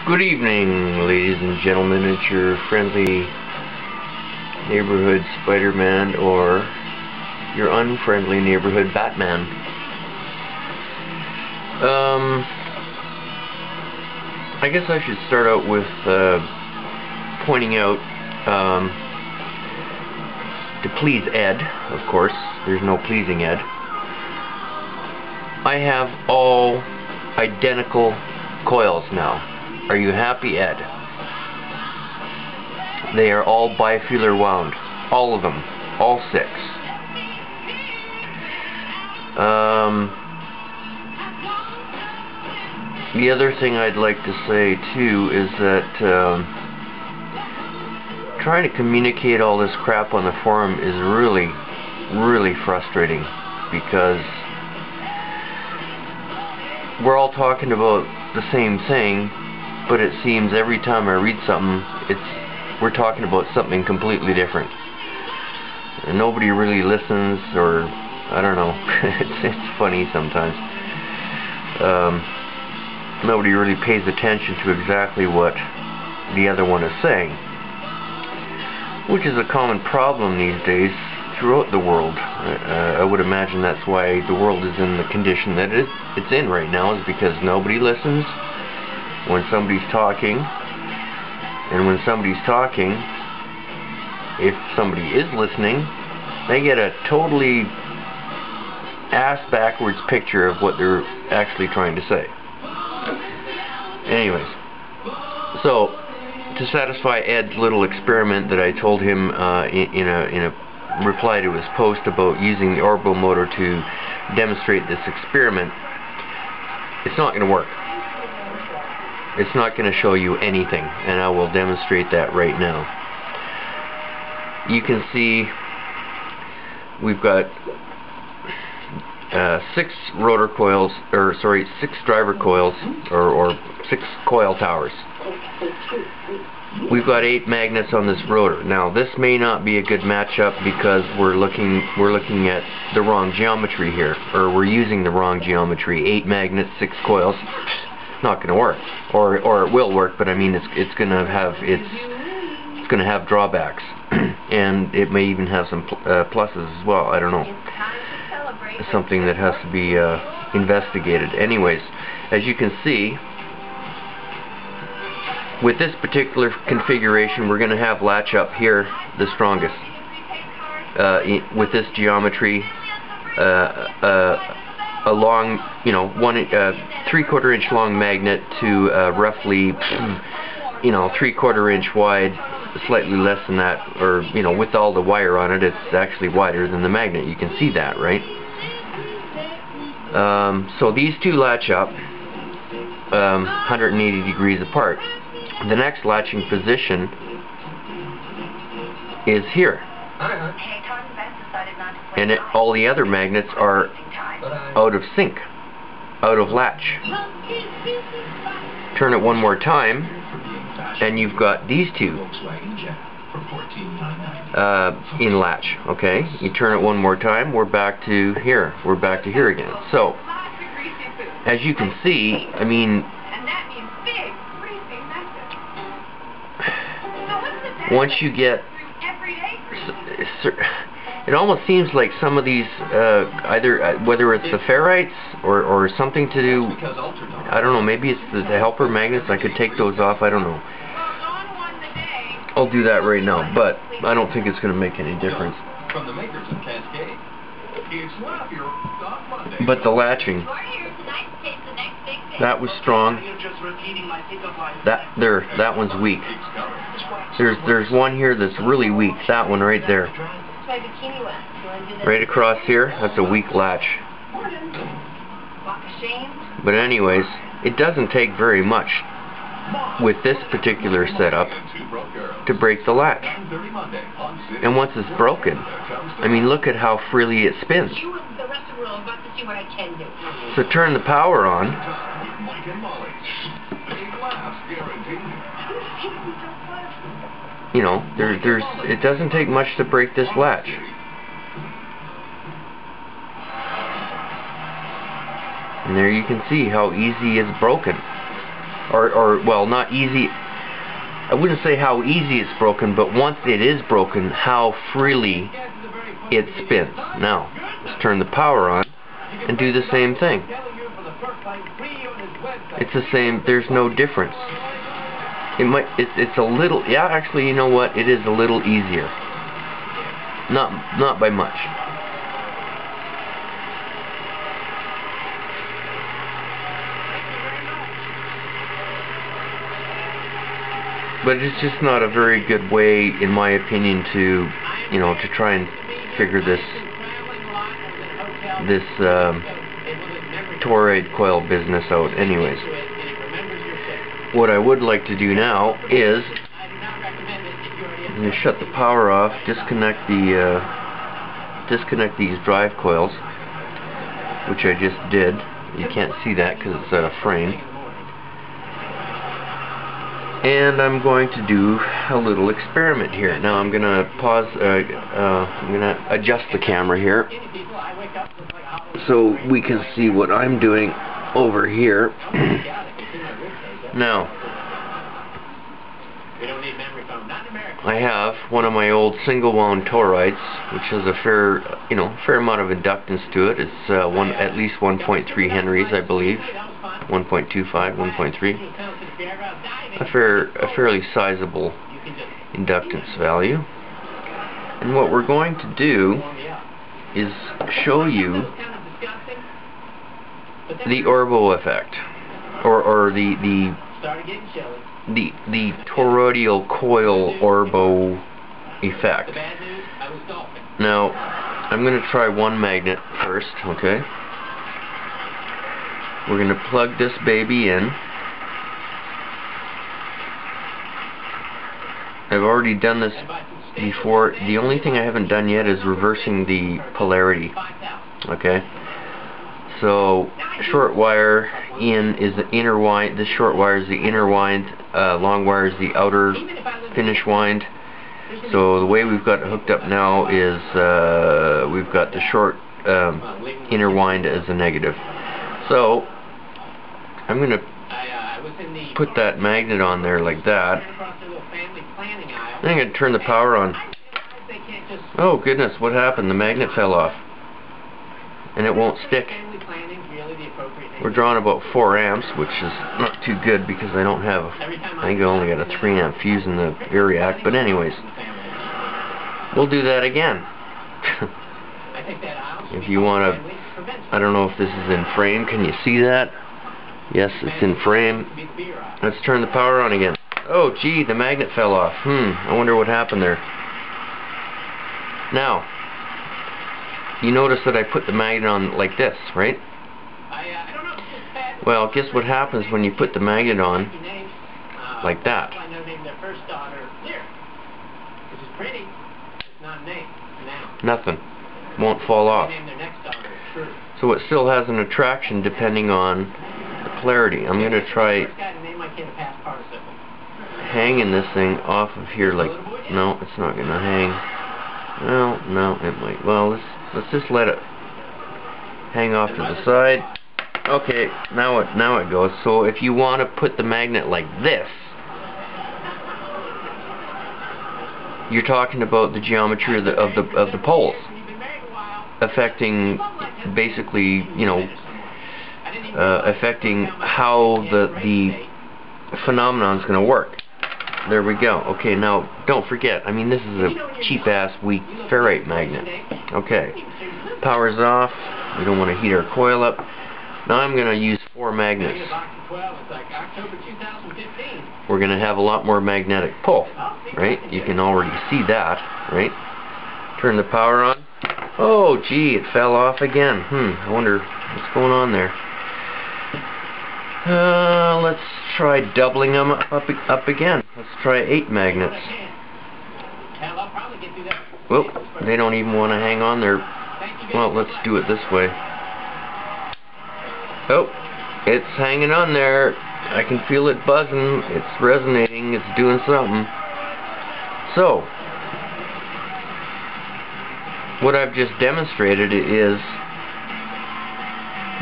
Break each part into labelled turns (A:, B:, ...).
A: Good evening, ladies and gentlemen. It's your friendly neighborhood Spider-Man, or your unfriendly neighborhood Batman. I guess I should start out with pointing out, to please Ed, of course. There's no pleasing Ed. I have all identical coils now. Are you happy, Ed? They are all bifilar wound. All of them. All 6. The other thing I'd like to say, too, is that trying to communicate all this crap on the forum is really, really frustrating, because we're all talking about the same thing, but it seems every time I read something, we're talking about something completely different. And nobody really listens, or I don't know. it's funny sometimes. Nobody really pays attention to exactly what the other one is saying, which is a common problem these days throughout the world. I would imagine that's why the world is in the condition that it's in right now, is because nobody listens when somebody's talking, and when somebody's talking, if somebody is listening, they get a totally ass-backwards picture of what they're actually trying to say. Anyways, so to satisfy Ed's little experiment that I told him in a reply to his post about using the ORBO motor to demonstrate this experiment, it's not going to work. It's not going to show you anything, and I will demonstrate that right now. You can see we've got 6 rotor coils, or sorry, 6 driver coils, or 6 coil towers. We've got 8 magnets on this rotor. Now, this may not be a good matchup because we're looking at the wrong geometry here, or we're using the wrong geometry. 8 magnets, 6 coils. Not going to work, or it will work, but I mean it's going to have drawbacks, and it may even have some pluses as well. I don't know. It's something that has to be investigated. Anyways, as you can see, with this particular configuration, we're going to have latch up here the strongest. With this geometry, a long, 3/4 inch long magnet to roughly, 3/4 inch wide, slightly less than that, or with all the wire on it, it's actually wider than the magnet. You can see that, right? So these two latch up 180 degrees apart. The next latching position is here, and all the other magnets are out of sync, out of latch. Turn it one more time, and you've got these two in latch. Okay, you turn it one more time, we're back to here. We're back to here again. So, as you can see, I mean, once you get, it almost seems like some of these, either whether it's the ferrites or something to do, I don't know, maybe it's the helper magnets. I could take those off, I don't know. I'll do that right now, but I don't think it's going to make any difference. But the latching, that was strong. That one's weak. There's one here that's really weak. That one right there. Right across here, that's a weak latch. But anyways, it doesn't take very much with this particular setup to break the latch. And once it's broken, I mean, look at how freely it spins. So turn the power on. It doesn't take much to break this latch. And there you can see how easy it's broken. or well, not easy. I wouldn't say how easy it's broken, but once it is broken, how freely it spins. Now, let's turn the power on and do the same thing. It's the same. There's no difference. It's a little. Yeah, actually, you know what? It is a little easier. Not by much. But it's just not a very good way, in my opinion, to, you know, to try and figure this toroid coil business out. Anyways, what I would like to do now is I'm going to shut the power off, disconnect these drive coils, which I just did. You can't see that because it's out of frame. And I'm going to do a little experiment here. Now I'm going to pause, I'm going to adjust the camera here so we can see what I'm doing over here. Now, I have one of my old single wound toroids, which has a fair amount of inductance to it. It's at least 1.3 Henrys, I believe. 1.25, 1.3. A fairly sizable inductance value. And what we're going to do is show you the ORBO effect, or the toroidal coil ORBO effect. Now, I'm going to try one magnet first, okay? We're going to plug this baby in. I've already done this before. The only thing I haven't done yet is reversing the polarity. Okay? So, short wire in is the inner wind, this short wire is the inner wind, long wire is the outer finish wind. So the way we've got it hooked up now is we've got the short inner wind as a negative. So I'm going to put that magnet on there like that. Then I'm going to turn the power on. Oh goodness, what happened? The magnet fell off. And it won't stick. We're drawing about 4 amps, which is not too good because I don't have, I think I only got a 3 amp fuse in the variac. But anyways, we'll do that again. If you want to, I don't know if this is in frame. Can you see that? Yes, it's in frame. Let's turn the power on again. Oh gee, the magnet fell off. I wonder what happened there. Now, you notice that I put the magnet on like this, right? Well, guess what happens when you put the magnet on like that? Nothing. Won't fall off. So it still has an attraction depending on the polarity. I'm going to try hanging this thing off of here like, no, it's not going to hang. Well, no, it might. Well, let's just let it hang off to the side. Okay, now it goes. So if you want to put the magnet like this, you're talking about the geometry of the poles, affecting basically, you know, affecting how the phenomenon is going to work. There we go. Okay, now don't forget, I mean, this is a cheap-ass, weak ferrite magnet. Okay, power's off. We don't want to heat our coil up. Now I'm going to use 4 magnets. We're going to have a lot more magnetic pull, right? You can already see that, right? Turn the power on. Oh, gee, it fell off again. I wonder what's going on there. Let's try doubling them up again. Let's try 8 magnets. Well, they don't even want to hang on there. Well, let's do it this way. Oh, it's hanging on there. I can feel it buzzing. It's resonating. It's doing something. So, what I've just demonstrated is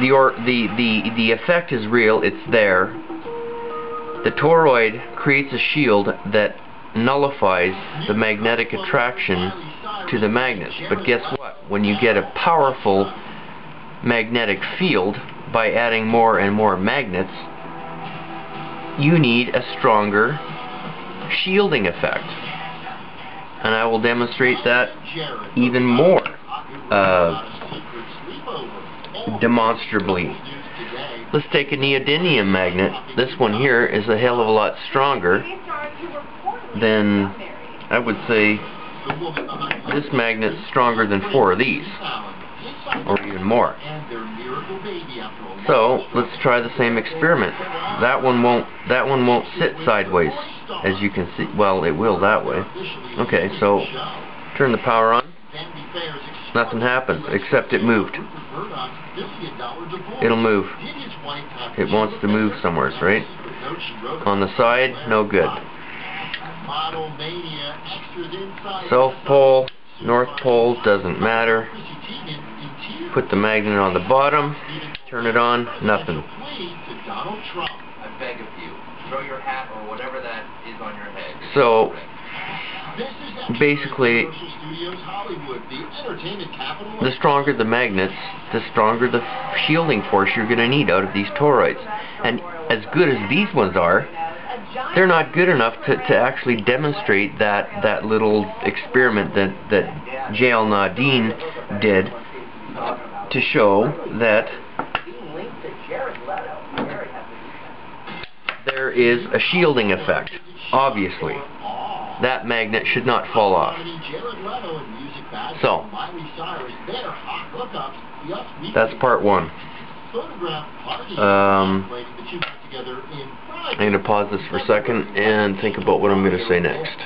A: the effect is real. It's there. The toroid creates a shield that nullifies the magnetic attraction to the magnets. But guess what? When you get a powerful magnetic field by adding more and more magnets, you need a stronger shielding effect. And I will demonstrate that even more demonstrably. Let's take a neodymium magnet. This one here is a hell of a lot stronger than, I would say, this magnet's stronger than 4 of these, or even more. So let's try the same experiment. That one won't sit sideways, as you can see. Well, it will that way. Okay, so turn the power on. Nothing happens, except it moved. It'll move. It wants to move somewhere, right? On the side, no good. South pole, north pole, doesn't matter. Put the magnet on the bottom, turn it on, nothing.
B: I beg of you, throw your hat or whatever that is on your head.
A: So, basically, the stronger the magnets, the stronger the shielding force you're going to need out of these toroids. And as good as these ones are, they're not good enough to actually demonstrate that little experiment that J.L. Nadine did to show that there is a shielding effect. Obviously, that magnet should not fall off. So, that's part 1. I'm going to pause this for a second and think about what I'm going to say next.